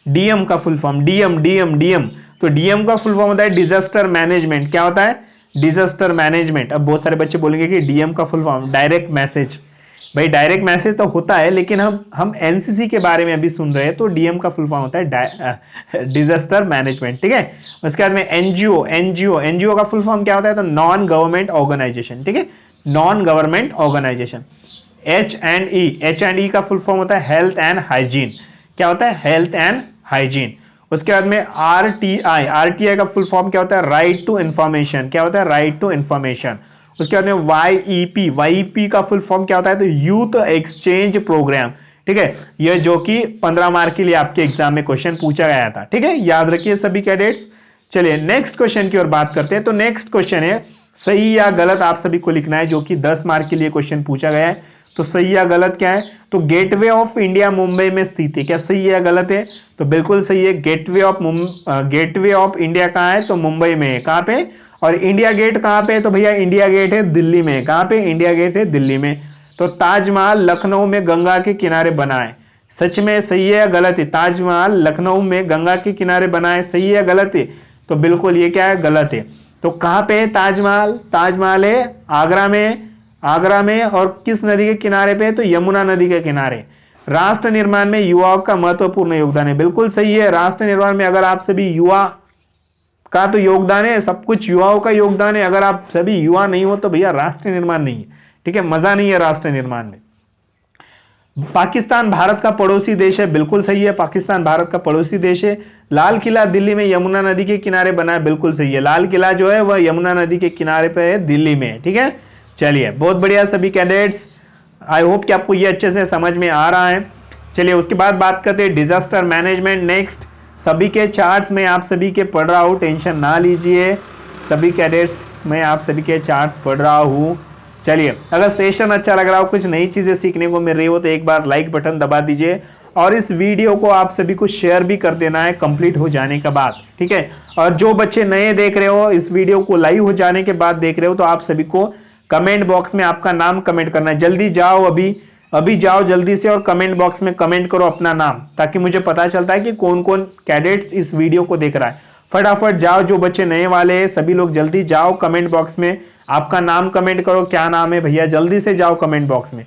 डीएम का फुल फॉर्म, डीएम। तो डीएम का फुल फॉर्म होता है डिजास्टर मैनेजमेंट। क्या होता है? Disaster management. अब बहुत सारे बच्चे बोलेंगे कि डीएम का फुल फॉर्म डायरेक्ट मैसेज। भाई डायरेक्ट मैसेज तो होता है, लेकिन हम एनसीसी के बारे में अभी सुन रहे हैं, तो डीएम का फुल फॉर्म होता है डिजास्टर मैनेजमेंट, ठीक है। उसके बाद में एनजीओ का फुल फॉर्म क्या होता है? तो नॉन गवर्नमेंट ऑर्गेनाइजेशन, ठीक है, नॉन गवर्नमेंट ऑर्गेनाइजेशन। H&E का फुल फॉर्म होता है हेल्थ एंड हाइजीन। क्या होता है? Health and hygiene. उसके बाद में आरटीआई का फुल फॉर्म क्या होता है? Right to information. क्या होता है? Right to information. उसके बाद में वाईईपी का फुल फॉर्म क्या होता है? तो यूथ एक्सचेंज प्रोग्राम, ठीक है। यह जो कि 15 मार्क के लिए आपके एग्जाम में क्वेश्चन पूछा गया था, ठीक है, याद रखिए सभी कैडेट्स। चलिए नेक्स्ट क्वेश्चन की ओर बात करते हैं। तो नेक्स्ट क्वेश्चन है सही या गलत आप सभी को लिखना है, जो कि 10 मार्क के लिए क्वेश्चन पूछा गया है। तो सही या गलत क्या है? तो गेटवे ऑफ इंडिया मुंबई में स्थित है। क्या सही या गलत है? तो बिल्कुल सही है। गेटवे ऑफ इंडिया कहाँ है? तो मुंबई में है। कहाँ पे? और इंडिया गेट कहाँ पे है? तो भैया इंडिया गेट है दिल्ली में। कहाँ पे? इंडिया गेट है दिल्ली में। तो ताजमहल लखनऊ में गंगा के किनारे बना है। सच में सही है या गलत है? ताजमहल लखनऊ में गंगा के किनारे बना है, सही है या गलत है? तो बिल्कुल ये क्या है? गलत है। तो कहां पे है ताजमहल? ताजमहल है आगरा में। और किस नदी के किनारे पे है? तो यमुना नदी के किनारे। राष्ट्र निर्माण में युवाओं का महत्वपूर्ण योगदान है। बिल्कुल सही है। राष्ट्र निर्माण में अगर आप सभी युवा का तो योगदान है, सब कुछ युवाओं का योगदान है। अगर आप सभी युवा नहीं हो तो भैया राष्ट्र निर्माण नहीं है, ठीक है, मजा नहीं है राष्ट्र निर्माण में। पाकिस्तान भारत का पड़ोसी देश है। बिल्कुल सही है, पाकिस्तान भारत का पड़ोसी देश है। लाल किला दिल्ली में यमुना नदी के किनारे बना है। बिल्कुल सही है, लाल किला जो है वह यमुना नदी के किनारे पे है, दिल्ली में, ठीक है। चलिए बहुत बढ़िया सभी कैडेट्स, आई होप कि आपको ये अच्छे से समझ में आ रहा है। चलिए उसके बाद बात करते हैं डिजास्टर मैनेजमेंट। नेक्स्ट सभी के चार्ट्स में आप सभी के पढ़ रहा हूं, टेंशन ना लीजिए सभी कैडेट्स, मैं आप सभी के चार्ट्स पढ़ रहा हूं। चलिए अगर सेशन अच्छा लग रहा हो, कुछ नई चीजें सीखने को मिल रही हो, तो एक बार लाइक बटन दबा दीजिए और इस वीडियो को आप सभी को शेयर भी कर देना है कंप्लीट हो जाने के बाद, ठीक है। और जो बच्चे नए देख रहे हो, इस वीडियो को लाइव हो जाने के बाद देख रहे हो, तो आप सभी को कमेंट बॉक्स में आपका नाम कमेंट करना है। जल्दी जाओ, अभी जाओ जल्दी से और कमेंट बॉक्स में कमेंट करो अपना नाम, ताकि मुझे पता चलता है कि कौन कौन कैडेट्स इस वीडियो को देख रहा है। फटाफट जाओ, जो बच्चे नए वाले हैं सभी लोग जल्दी जाओ कमेंट बॉक्स में आपका नाम कमेंट करो। क्या नाम है भैया? जल्दी से जाओ कमेंट बॉक्स में।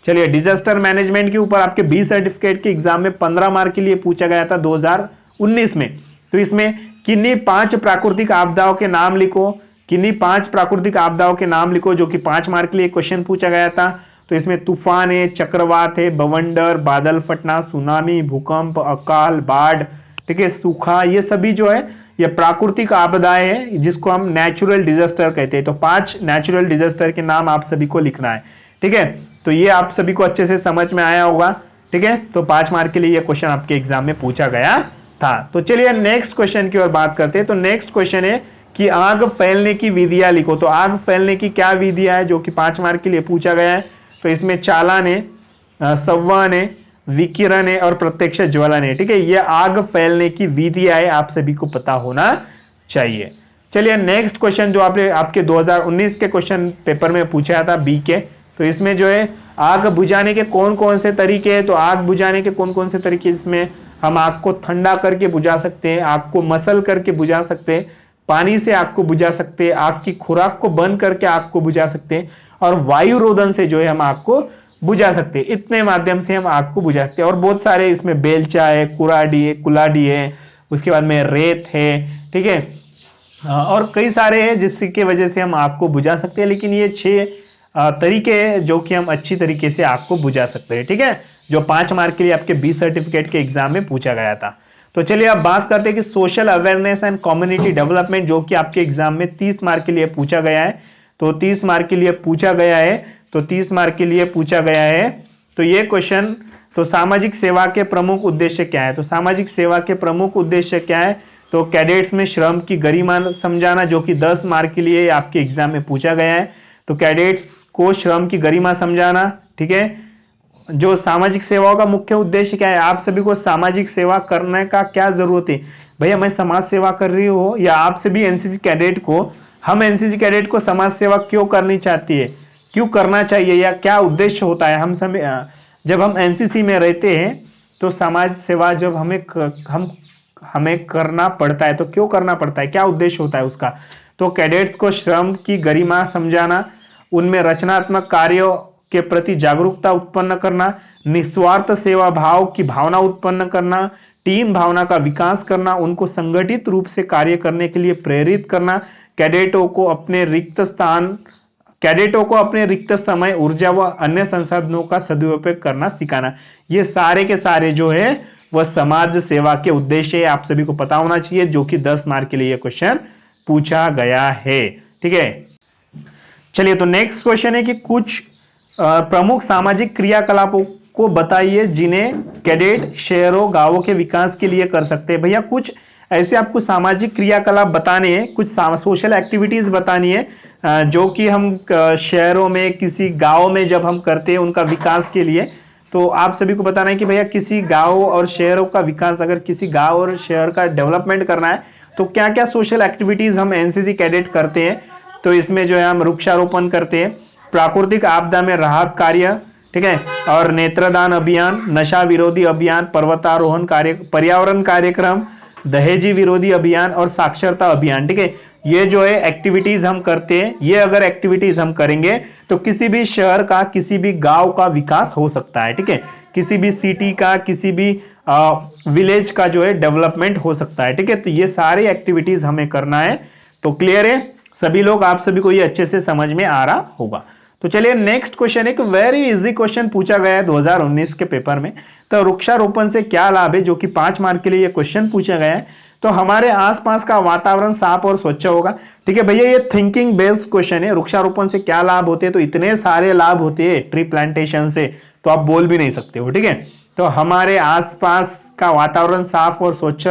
चलिए डिजास्टर मैनेजमेंट के ऊपर आपके बी सर्टिफिकेट के एग्जाम में 15 मार्क के लिए पूछा गया था 2019 में। तो इसमें किन्हीं 5 प्राकृतिक आपदाओं के नाम लिखो, किन्हीं 5 प्राकृतिक आपदाओं के नाम लिखो, जो कि 5 मार्क के लिए क्वेश्चन पूछा गया था। तो इसमें तूफान है, चक्रवात है, बवंडर, बादल फटना, सुनामी, भूकंप, अकाल, बाढ़, ठीक है, सूखा, ये सभी जो है ये प्राकृतिक आपदाएं हैं, जिसको हम नेचुरल डिजास्टर कहते हैं। तो 5 नेचुरल डिजास्टर के नाम आप सभी को लिखना है, ठीक है। तो ये आप सभी को अच्छे से समझ में आया होगा, ठीक है। तो 5 मार्क के लिए ये क्वेश्चन आपके एग्जाम में पूछा गया था। तो चलिए नेक्स्ट क्वेश्चन की ओर बात करते हैं। तो नेक्स्ट क्वेश्चन है कि आग फैलने की विधियां लिखो। तो आग फैलने की क्या विधियां है, जो कि 5 मार्क के लिए पूछा गया है। तो इसमें चालन है, संवहन है, विकिरण है और प्रत्यक्ष ज्वलन है, ठीक है। ये आग फैलने की विधियां है, आप सभी को पता होना चाहिए। चलिए नेक्स्ट क्वेश्चन जो आपके 2019 के क्वेश्चन पेपर में पूछा था बी के, तो इसमें जो है आग बुझाने के कौन कौन से तरीके हैं। तो आग बुझाने के कौन कौन से तरीके, इसमें हम आग को ठंडा करके बुझा सकते हैं, आग को मसल करके बुझा सकते हैं, पानी से आग को बुझा सकते हैं, आग की खुराक को बंद करके आग को बुझा सकते हैं, और वायु रोधन से जो है हम आग को बुझा सकते हैं। इतने माध्यम से हम आग को बुझा सकते हैं। और बहुत सारे इसमें बेलचा है, कुलाडी है, उसके बाद में रेत है, ठीक है, और कई सारे हैं जिसकी वजह से हम आग को बुझा सकते हैं। लेकिन ये 6 तरीके हैं जो कि हम अच्छी तरीके से आग को बुझा सकते हैं, ठीक है, जो 5 मार्क के लिए आपके बी सर्टिफिकेट के एग्जाम में पूछा गया था। तो चलिए अब बात करते हैं कि social awareness and community development, जो कि आपके एग्जाम में 30 मार्क के लिए पूछा गया है। तो 30 मार्क के लिए पूछा गया है, तो 30 मार्क के लिए पूछा गया है। तो ये क्वेश्चन, तो सामाजिक सेवा के प्रमुख उद्देश्य क्या है। तो सामाजिक सेवा के प्रमुख उद्देश्य क्या है, तो कैडेट्स में श्रम की गरिमा समझाना, जो कि 10 मार्क के लिए आपके एग्जाम में पूछा गया है। तो कैडेट्स को श्रम की गरिमा समझाना, ठीक है, जो सामाजिक सेवाओं का मुख्य उद्देश्य क्या है, आप सभी को सामाजिक सेवा करने का क्या जरूरत है। भैया मैं समाज सेवा कर रही हूँ, या आप सभी एनसीसी कैडेट को, हम एनसीसी कैडेट को समाज सेवा क्यों करनी चाहती है, क्यों करना चाहिए, या क्या उद्देश्य होता है। हम सभी जब हम एनसीसी में रहते हैं तो समाज सेवा जब हमें करना पड़ता है तो क्यों करना पड़ता है, क्या उद्देश्य होता है उसका। तो कैडेट्स को श्रम की गरिमा समझाना, उनमें रचनात्मक कार्यों के प्रति जागरूकता उत्पन्न करना, निस्वार्थ सेवा भाव की भावना उत्पन्न करना, टीम भावना का विकास करना, उनको संगठित रूप से कार्य करने के लिए प्रेरित करना, कैडेटों को अपने रिक्त समय, ऊर्जा व अन्य संसाधनों का सदुपयोग करना सिखाना। ये सारे के सारे जो है वह समाज सेवा के उद्देश्य है, आप सभी को पता होना चाहिए, जो कि 10 मार्क के लिए यह क्वेश्चन पूछा गया है। ठीक है, चलिए तो नेक्स्ट क्वेश्चन है कि कुछ प्रमुख सामाजिक क्रियाकलापों को बताइए जिन्हें कैडेट शहरों गांवों के विकास के लिए कर सकते हैं। भैया कुछ ऐसे आपको सामाजिक क्रियाकलाप बताने हैं, कुछ सोशल एक्टिविटीज बतानी है जो कि हम शहरों में, किसी गांव में जब हम करते हैं उनका विकास के लिए। तो आप सभी को बताना है कि भैया किसी गांव और शहरों का विकास, अगर किसी गांव और शहर का डेवलपमेंट करना है तो क्या क्या सोशल एक्टिविटीज हम एनसीसी कैडेट करते हैं। तो इसमें जो है हम वृक्षारोपण करते हैं, प्राकृतिक आपदा में राहत कार्य, ठीक है, और नेत्रदान अभियान, नशा विरोधी अभियान, पर्वतारोहण कार्य, पर्यावरण कार्यक्रम, दहेजी विरोधी अभियान और साक्षरता अभियान। ठीक है, ये जो है एक्टिविटीज हम करते हैं। ये अगर एक्टिविटीज हम करेंगे तो किसी भी शहर का, किसी भी गांव का विकास हो सकता है। ठीक है, किसी भी सिटी का, किसी भी विलेज का जो है डेवलपमेंट हो सकता है। ठीक है, तो ये सारी एक्टिविटीज हमें करना है। तो क्लियर है सभी लोग, आप सभी को ये अच्छे से समझ में आ रहा होगा। तो चलिए नेक्स्ट क्वेश्चन, एक वेरी इजी क्वेश्चन पूछा गया है 2019 के पेपर में। तो वृक्षारोपण से क्या लाभ है, जो कि 5 मार्क के लिए ये क्वेश्चन पूछा गया है। तो हमारे आसपास का वातावरण साफ और स्वच्छ होगा। ठीक है भैया, ये थिंकिंग बेस्ड क्वेश्चन है। वृक्षारोपण से क्या लाभ होते हैं, तो इतने सारे लाभ होते हैं ट्री प्लांटेशन से, तो आप बोल भी नहीं सकते हो। ठीक है, तो हमारे आसपास का वातावरण साफ और स्वच्छ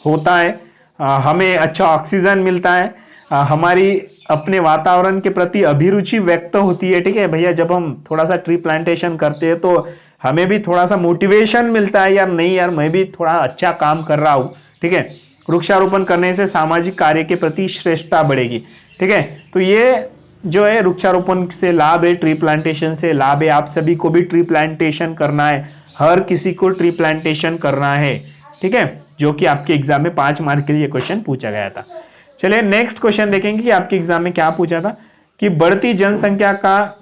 होता है, हमें अच्छा ऑक्सीजन मिलता है, हमारी अपने वातावरण के प्रति अभिरुचि व्यक्त होती है। ठीक है भैया, जब हम थोड़ा सा ट्री प्लांटेशन करते हैं तो हमें भी थोड़ा सा मोटिवेशन मिलता है, यार नहीं यार मैं भी थोड़ा अच्छा काम कर रहा हूं। ठीक है, वृक्षारोपण करने से सामाजिक कार्य के प्रति श्रेष्ठता बढ़ेगी। ठीक है, तो ये जो है वृक्षारोपण से लाभ है, ट्री प्लांटेशन से लाभ है। आप सभी को भी ट्री प्लांटेशन करना है, हर किसी को ट्री प्लांटेशन करना है। ठीक है, जो कि आपके एग्जाम में 5 मार्क के लिए क्वेश्चन पूछा गया था। चलिए नेक्स्ट क्वेश्चन देखेंगे कि आपके एग्जाम में क्या पूछा था, कि बढ़ती जनसंख्या का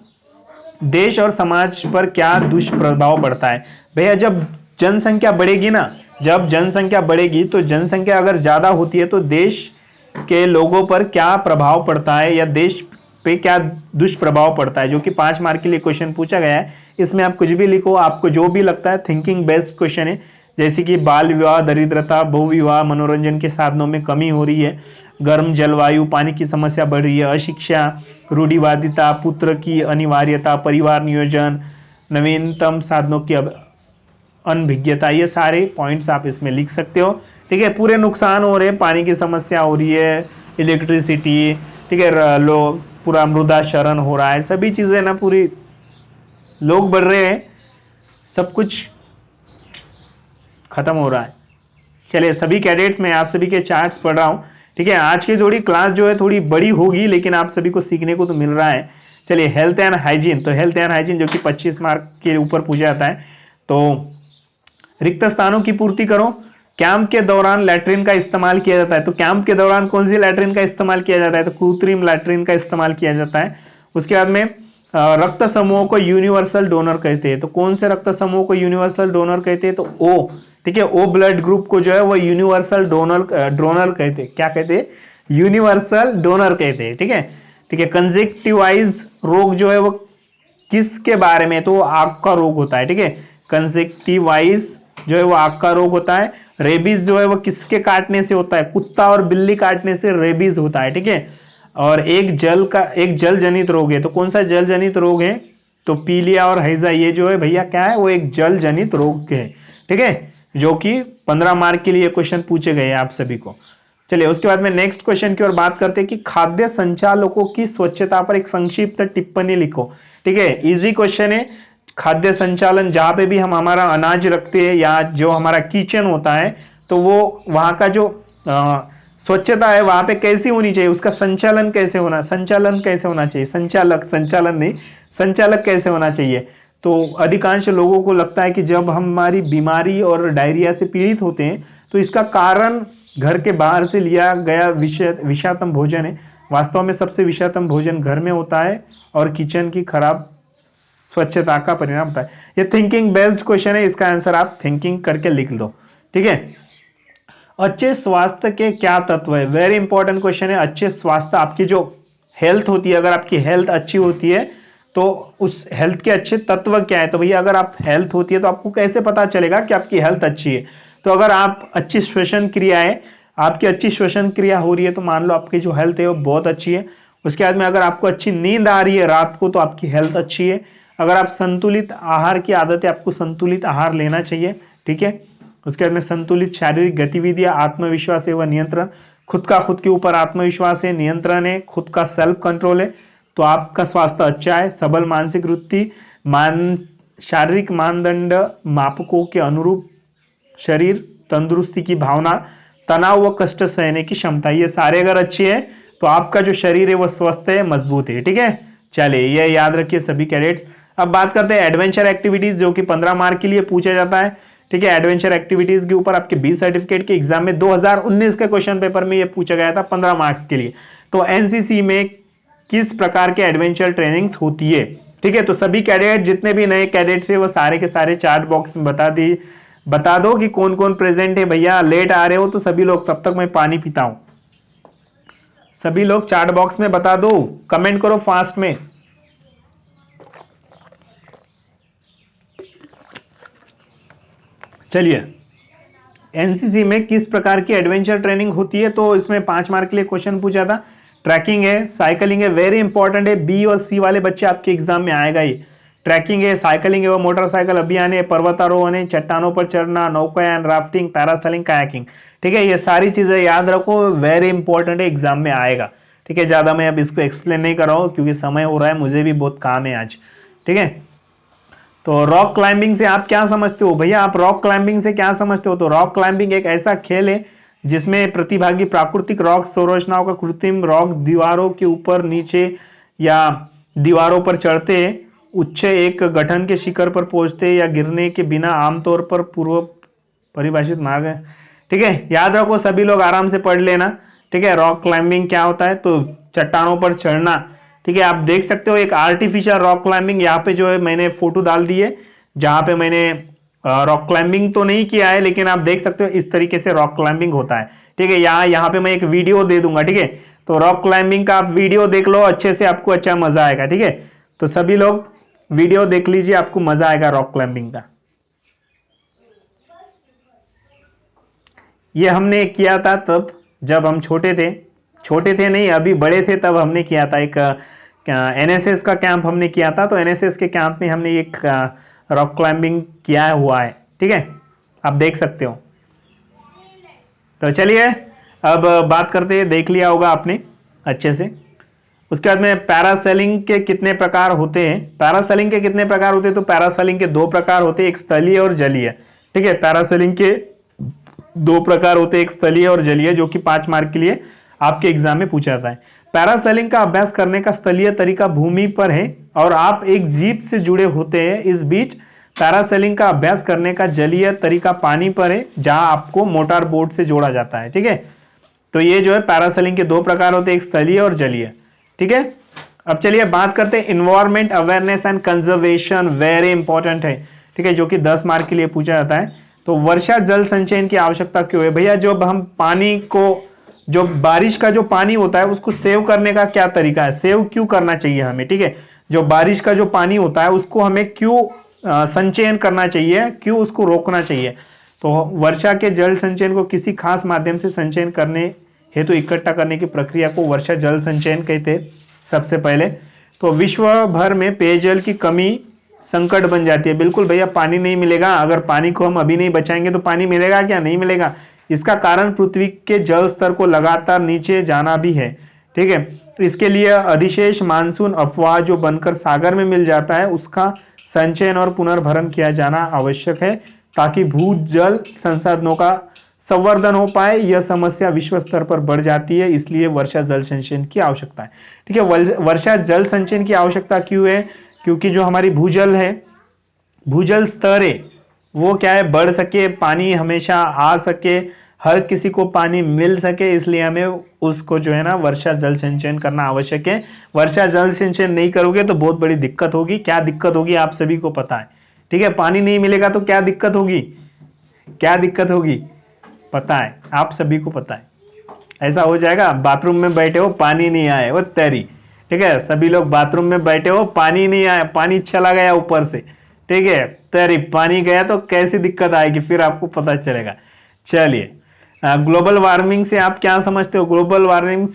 देश और समाज पर क्या दुष्प्रभाव पड़ता है। भैया जब जनसंख्या बढ़ेगी ना, जब जनसंख्या बढ़ेगी तो जनसंख्या अगर ज्यादा होती है तो देश के लोगों पर क्या प्रभाव पड़ता है, या देश पे क्या दुष्प्रभाव पड़ता है, जो कि 5 मार्क के लिए क्वेश्चन पूछा गया है। इसमें आप कुछ भी लिखो, आपको जो भी लगता है, थिंकिंग बेस्ड क्वेश्चन है। जैसे कि बाल विवाह, दरिद्रता, बहुविवाह, मनोरंजन के साधनों में कमी हो रही है, गर्म जलवायु, पानी की समस्या बढ़ रही है, अशिक्षा, रूढ़िवादिता, पुत्र की अनिवार्यता, परिवार नियोजन, नवीनतम साधनों की अनभिज्ञता, ये सारे पॉइंट्स आप इसमें लिख सकते हो। ठीक है, पूरे नुकसान हो रहे हैं, पानी की समस्या हो रही है, इलेक्ट्रिसिटी, ठीक है, लोग पूरा मृदा क्षरण हो रहा है, सभी चीजें ना, पूरी लोग बढ़ रहे हैं, सब कुछ खत्म हो रहा है। चलिए सभी कैडेट्स में आप सभी के चार्ट्स पढ़ रहा हूं। ठीक है, आज की थोड़ी क्लास जो है थोड़ी बड़ी होगी, लेकिन आप सभी को सीखने को तो मिल रहा है। चलिए हेल्थ एंड हाइजीन, तो हेल्थ एंड हाइजीन जो कि 25 मार्क के ऊपर पूछा जाता है। तो रिक्त स्थानों की पूर्ति करो, कैंप के दौरान लैट्रिन का इस्तेमाल किया जाता है। तो कैंप के दौरान कौन सी लैट्रिन का इस्तेमाल किया जाता है, तो कृत्रिम लैट्रिन का इस्तेमाल किया जाता है। उसके बाद में रक्त समूहों को यूनिवर्सल डोनर कहते हैं। तो कौन से रक्त समूह को यूनिवर्सल डोनर कहते हैं, तो ओ। ठीक है, ओ ब्लड ग्रुप को जो है वो यूनिवर्सल डोनर कहते हैं। क्या कहते हैं, यूनिवर्सल डोनर कहते हैं। ठीक है, ठीक है। कंजक्टिवाइज रोग जो है वो किसके बारे में, तो आंख का रोग होता है। ठीक है, कंजक्टिवाइज जो है वो आंख का रोग होता है। रेबीज जो है वो किसके काटने से होता है, कुत्ता और बिल्ली काटने से रेबीज होता है। ठीक है, और एक जल जनित रोग है। तो कौन सा जल जनित रोग है, तो पीलिया और हैजा, ये जो है भैया क्या है, वो एक जल जनित रोग है। ठीक है, जो कि 15 मार्क के लिए क्वेश्चन पूछे गए हैं आप सभी को। चलिए उसके बाद में नेक्स्ट क्वेश्चन की ओर बात करते हैं कि खाद्य संचालकों की स्वच्छता पर एक संक्षिप्त टिप्पणी लिखो। ठीक है, इजी क्वेश्चन है। खाद्य संचालन, जहाँ पे भी हम हमारा अनाज रखते हैं या जो हमारा किचन होता है, तो वो वहाँ का जो स्वच्छता है वहाँ पे कैसी होनी चाहिए, उसका संचालन कैसे होना चाहिए, संचालक कैसे होना चाहिए। तो अधिकांश लोगों को लगता है कि जब हम हमारी बीमारी और डायरिया से पीड़ित होते हैं तो इसका कारण घर के बाहर से लिया गया विषाक्तम भोजन है। वास्तव में सबसे विषाक्तम भोजन घर में होता है और किचन की खराब स्वच्छता का परिणाम होता है। ये थिंकिंग बेस्ड क्वेश्चन है, इसका आंसर आप थिंकिंग करके लिख दो, ठीक है। अच्छे स्वास्थ्य के क्या तत्व है, वेरी इंपॉर्टेंट क्वेश्चन है। अच्छे स्वास्थ्य, आपकी जो हेल्थ होती है, अगर आपकी हेल्थ अच्छी होती है तो उस हेल्थ के अच्छे तत्व क्या है। तो भैया अगर आप हेल्थ होती है तो आपको कैसे पता चलेगा कि आपकी हेल्थ अच्छी है। तो अगर आप अच्छी श्वसन क्रिया है, आपकी अच्छी श्वसन क्रिया हो रही है तो मान लो आपकी जो हेल्थ है वो बहुत अच्छी है। उसके बाद में अगर आपको अच्छी नींद आ रही है रात को तो आपकी हेल्थ अच्छी है। अगर आप संतुलित आहार की आदत है, आपको संतुलित आहार लेना चाहिए, ठीक है। उसके बाद में संतुलित शारीरिक गतिविधियां, आत्मविश्वास एवं नियंत्रण, खुद के ऊपर आत्मविश्वास है, नियंत्रण है, खुद का सेल्फ कंट्रोल है, तो आपका स्वास्थ्य अच्छा है। सबल मानसिक वृत्ति, शारीरिक मानदंड मापकों के अनुरूप शरीर, तंदुरुस्ती की भावना, तनाव व कष्ट सहने की क्षमता, ये सारे अगर अच्छे हैं तो आपका जो शरीर है वो स्वस्थ है, मजबूत है, ठीक है। चलिए ये याद रखिए सभी कैडेट्स। अब बात करते हैं एडवेंचर एक्टिविटीज, जो कि 15 मार्क के लिए पूछा जाता है, ठीक है। एडवेंचर एक्टिविटीज के ऊपर आपके 20 सर्टिफिकेट के एग्जाम में 2019 के क्वेश्चन पेपर में ये पूछा गया था 15 मार्क्स के लिए। तो एनसीसी में किस प्रकार के एडवेंचर ट्रेनिंग्स होती है, ठीक है। तो सभी कैडेट, जितने भी नए कैडेट्स है वो सारे के सारे चार्ट बॉक्स में बता दो कि कौन कौन प्रेजेंट है। भैया लेट आ रहे हो तो सभी लोग, तब तक मैं पानी पीता हूं। सभी लोग चार्ट बॉक्स में बता दो, कमेंट करो फास्ट में। चलिए, एनसीसी में किस प्रकार की एडवेंचर ट्रेनिंग होती है, तो इसमें 5 मार्क के लिए क्वेश्चन पूछा था। ट्रैकिंग है, साइकिलिंग है, वेरी इंपॉर्टेंट है, बी और सी वाले बच्चे आपके एग्जाम में आएगा ये। ट्रैकिंग है, साइकिलिंग है, मोटरसाइकिल अभियान है, पर्वतारोहण है, चट्टानों पर चढ़ना, नौकायान, राफ्टिंग, पैरासेलिंग, कायाकिंग, ठीक है। ये सारी चीजें याद रखो, वेरी इंपॉर्टेंट है, एग्जाम में आएगा, ठीक है। ज्यादा मैं अब इसको एक्सप्लेन नहीं कर रहा हूँ क्योंकि समय हो रहा है, मुझे भी बहुत काम है आज, ठीक है। तो रॉक क्लाइंबिंग से आप क्या समझते हो भैया, आप रॉक क्लाइंबिंग से क्या समझते हो। तो रॉक क्लाइंबिंग एक ऐसा खेल है जिसमें प्रतिभागी प्राकृतिक रॉक संरचनाओं का कृत्रिम रॉक दीवारों के ऊपर, नीचे या दीवारों पर चढ़ते हैं, उच्च एक गठन के शिखर पर पहुंचते या गिरने के बिना, आमतौर पर पूर्व परिभाषित मार्ग है, ठीक है। याद रखो, सभी लोग आराम से पढ़ लेना, ठीक है। रॉक क्लाइंबिंग क्या होता है, तो चट्टानों पर चढ़ना, ठीक है। आप देख सकते हो एक आर्टिफिशियल रॉक क्लाइंबिंग, यहाँ पे जो है मैंने फोटो डाल दी है जहां पे मैंने रॉक क्लाइंबिंग तो नहीं किया है, लेकिन आप देख सकते हो इस तरीके से रॉक क्लाइंबिंग होता है, ठीक है। यहाँ पे मैं एक वीडियो दे दूंगा, ठीक है। तो रॉक क्लाइंबिंग का आप वीडियो देख लो अच्छे से, आपको अच्छा मजा आएगा, ठीक है। तो सभी लोग वीडियो देख लीजिए, आपको मजा आएगा रॉक क्लाइंबिंग का। ये हमने किया था तब जब हम छोटे थे नहीं, अभी बड़े थे, तब हमने किया था। एक एनएसएस का कैंप हमने किया था, तो एनएसएस के कैंप में हमने एक रॉक क्लाइंबिंग किया हुआ है, ठीक है। आप देख सकते हो। तो चलिए अब बात करते हैं, देख लिया होगा आपने अच्छे से। उसके बाद में पैरासेलिंग के कितने प्रकार होते हैं। पैरासेलिंग के कितने प्रकार होते हैं, तो पैरासेलिंग के 2 प्रकार होते हैं, एक स्थलीय और जलीय, ठीक है। पैरासेलिंग के 2 प्रकार होते हैं, एक स्थलीय और जलीय, जो कि 5 मार्क के लिए आपके एग्जाम में पूछा जाता है। पैरासेलिंग का अभ्यास करने का स्थलीय तरीका भूमि पर है और आप एक जीप से जुड़े होते हैं। इस बीच पैरासेलिंग का अभ्यास करने का जलीय तरीका पानी पर है, जहां आपको मोटर बोट से जोड़ा जाता है, ठीक है। तो ये जो है पैरासेलिंग के 2 प्रकार होते हैं, एक स्थलीय और जलीय, ठीक है। अब चलिए बात करते हैं environment awareness and conservation, very important है, ठीक है, जो कि 10 मार्क के लिए पूछा जाता है। तो वर्षा जल संचयन की आवश्यकता क्यों है भैया। जब हम पानी को, जो बारिश का जो पानी होता है उसको सेव करने का क्या तरीका है, सेव क्यों करना चाहिए हमें, ठीक है। जो बारिश का जो पानी होता है उसको हमें क्यों संचयन करना चाहिए, क्यों उसको रोकना चाहिए। तो वर्षा के जल संचयन को किसी खास माध्यम से संचयन करने हेतु इकट्ठा करने की प्रक्रिया को वर्षा जल संचयन कहते हैं। सबसे पहले तो विश्व भर में पेयजल की कमी संकट बन जाती है। बिल्कुल भैया, पानी नहीं मिलेगा, अगर पानी को हम अभी नहीं बचाएंगे तो पानी मिलेगा क्या, नहीं मिलेगा। इसका कारण पृथ्वी के जल स्तर को लगातार नीचे जाना भी है, ठीक है। इसके लिए अधिशेष मानसून अफवाह जो बनकर सागर में मिल जाता है, उसका संचयन और पुनर्भरण किया जाना आवश्यक है ताकि भूजल संसाधनों का संवर्धन हो पाए। यह समस्या विश्व स्तर पर बढ़ जाती है, इसलिए वर्षा जल संचयन की आवश्यकता है। ठीक है, वर्षा जल संचयन की आवश्यकता क्यों है? क्योंकि जो हमारी भूजल है, भूजल स्तर है, वो क्या है, बढ़ सके, पानी हमेशा आ सके, हर किसी को पानी मिल सके, इसलिए हमें उसको जो है ना वर्षा जल संचयन करना आवश्यक है। वर्षा जल संचयन नहीं करोगे तो बहुत बड़ी दिक्कत होगी। क्या दिक्कत होगी आप सभी को पता है। ठीक है, पानी नहीं मिलेगा तो क्या दिक्कत होगी, क्या दिक्कत होगी पता है, आप सभी को पता है। ऐसा हो जाएगा, बाथरूम में बैठे हो पानी नहीं आए, वो तेरी। ठीक है, सभी लोग बाथरूम में बैठे हो, पानी नहीं आया, पानी चला गया ऊपर से। ठीक है, तेरी पानी गया तो कैसी दिक्कत आएगी फिर आपको पता चलेगा। चलिए, ग्लोबल वार्मिंग से आप क्या समझते हो? ग्लोबल वार्मिंग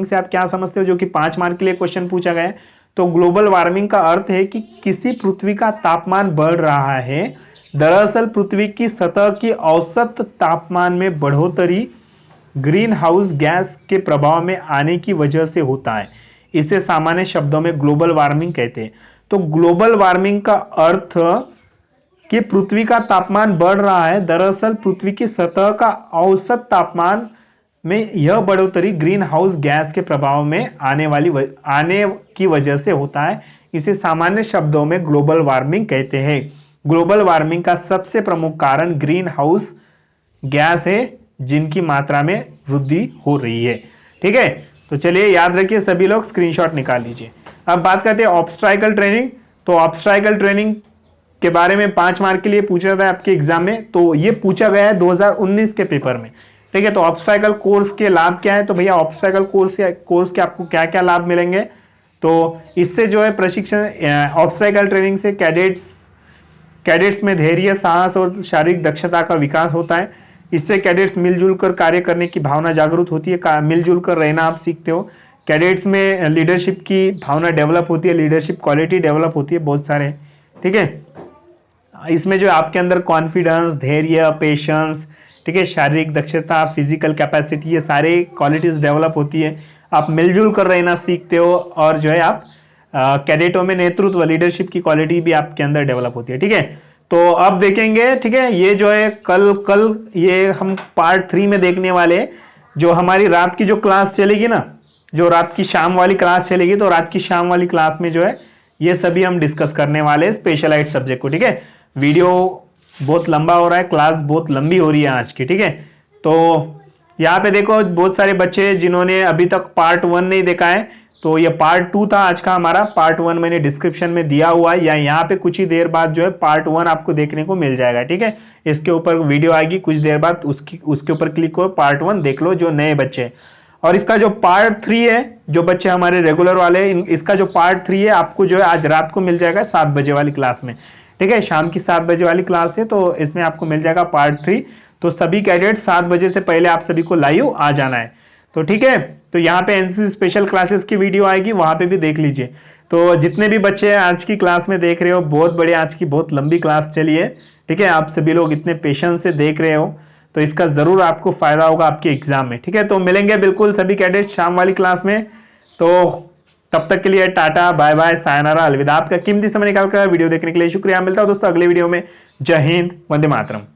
से आप क्या समझते हो, जो कि 5 मार्क के लिए क्वेश्चन पूछा गया है। तो ग्लोबल वार्मिंग का अर्थ है कि किसी पृथ्वी का तापमान बढ़ रहा है। दरअसल पृथ्वी की सतह की औसत तापमान में बढ़ोतरी ग्रीन हाउस गैस के प्रभाव में आने की वजह से होता है। इसे सामान्य शब्दों में ग्लोबल वार्मिंग कहते हैं। तो ग्लोबल वार्मिंग का अर्थ कि पृथ्वी का तापमान बढ़ रहा है, दरअसल पृथ्वी की सतह का औसत तापमान में यह बढ़ोतरी ग्रीन हाउस गैस के प्रभाव में आने की वजह से होता है। इसे सामान्य शब्दों में ग्लोबल वार्मिंग कहते हैं। ग्लोबल वार्मिंग का सबसे प्रमुख कारण ग्रीन हाउस गैस है, जिनकी मात्रा में वृद्धि हो रही है। ठीक है, तो चलिए याद रखिए सभी लोग, स्क्रीनशॉट निकाल लीजिए। अब बात करते हैं ऑब्स्ट्राइकल ट्रेनिंग। तो ऑब्स्ट्राइकल ट्रेनिंग के बारे में 5 मार्क के लिए पूछा था आपके एग्जाम में, तो ये पूछा गया है 2019 के पेपर में। ठीक है, तो ऑब्स्ट्राइकल कोर्स के लाभ क्या है? तो भैया ऑब्स्ट्राइकल कोर्स के आपको क्या क्या लाभ मिलेंगे? तो इससे जो है प्रशिक्षण, ऑब्स्ट्राइकल ट्रेनिंग से कैडेट्स में धैर्य, साहस और शारीरिक दक्षता का विकास होता है। इससे कैडेट्स मिलजुल कर कार्य करने की भावना जागरूक होती है, मिलजुल कर रहना आप सीखते हो। कैडेट्स में लीडरशिप की भावना डेवलप होती है, लीडरशिप क्वालिटी डेवलप होती है बहुत सारे। ठीक है, इसमें जो आपके अंदर कॉन्फिडेंस, धैर्य, पेशेंस, ठीक है, शारीरिक दक्षता, फिजिकल कैपेसिटी, ये सारे क्वालिटीज डेवलप होती है। आप मिलजुल कर रहना सीखते हो और जो है आप कैडेटों में नेतृत्व, लीडरशिप की क्वालिटी भी आपके अंदर डेवलप होती है। ठीक है, तो अब देखेंगे, ठीक है, ये जो है कल ये हम पार्ट 3 में देखने वाले, जो हमारी रात की जो क्लास चलेगी ना, जो रात की शाम वाली क्लास चलेगी, तो रात की शाम वाली क्लास में जो है ये सभी हम डिस्कस करने वाले स्पेशलाइज्ड सब्जेक्ट को। ठीक है, वीडियो बहुत लंबा हो रहा है, क्लास बहुत लंबी हो रही है आज की। ठीक है, तो यहाँ पे देखो बहुत सारे बच्चे जिन्होंने अभी तक पार्ट 1 नहीं देखा है, तो ये पार्ट 2 था आज का हमारा। पार्ट 1 मैंने डिस्क्रिप्शन में दिया हुआ है, या यहाँ पे कुछ ही देर बाद जो है पार्ट 1 आपको देखने को मिल जाएगा। ठीक है, इसके ऊपर वीडियो आएगी कुछ देर बाद, उसके ऊपर क्लिक करो, पार्ट 1 देख लो जो नए बच्चे। और इसका जो पार्ट 3 है, जो बच्चे हमारे रेगुलर वाले, इसका जो पार्ट 3 है आपको जो है आज रात को मिल जाएगा 7 बजे वाली क्लास में। ठीक है, शाम की 7 बजे वाली क्लास है, तो इसमें आपको मिल जाएगा पार्ट 3। तो सभी कैडेट 7 बजे से पहले आप सभी को लाइव आ जाना है। तो ठीक है, तो यहाँ पे एनसीसी स्पेशल क्लासेस की वीडियो आएगी, वहां पे भी देख लीजिए। तो जितने भी बच्चे आज की क्लास में देख रहे हो, बहुत बड़ी आज की बहुत लंबी क्लास चली है। ठीक है, आप सभी लोग इतने पेशेंस से देख रहे हो, तो इसका जरूर आपको फायदा होगा आपके एग्जाम में। ठीक है, तो मिलेंगे बिल्कुल सभी कैडेट शाम वाली क्लास में। तो तब तक के लिए टाटा, बाय बाय, सायनारा, अलविदा। आपका कीमती समय निकाल कर वीडियो देखने के लिए शुक्रिया। मिलता हूं दोस्तों अगले वीडियो में। जय हिंद, वंदे मातरम।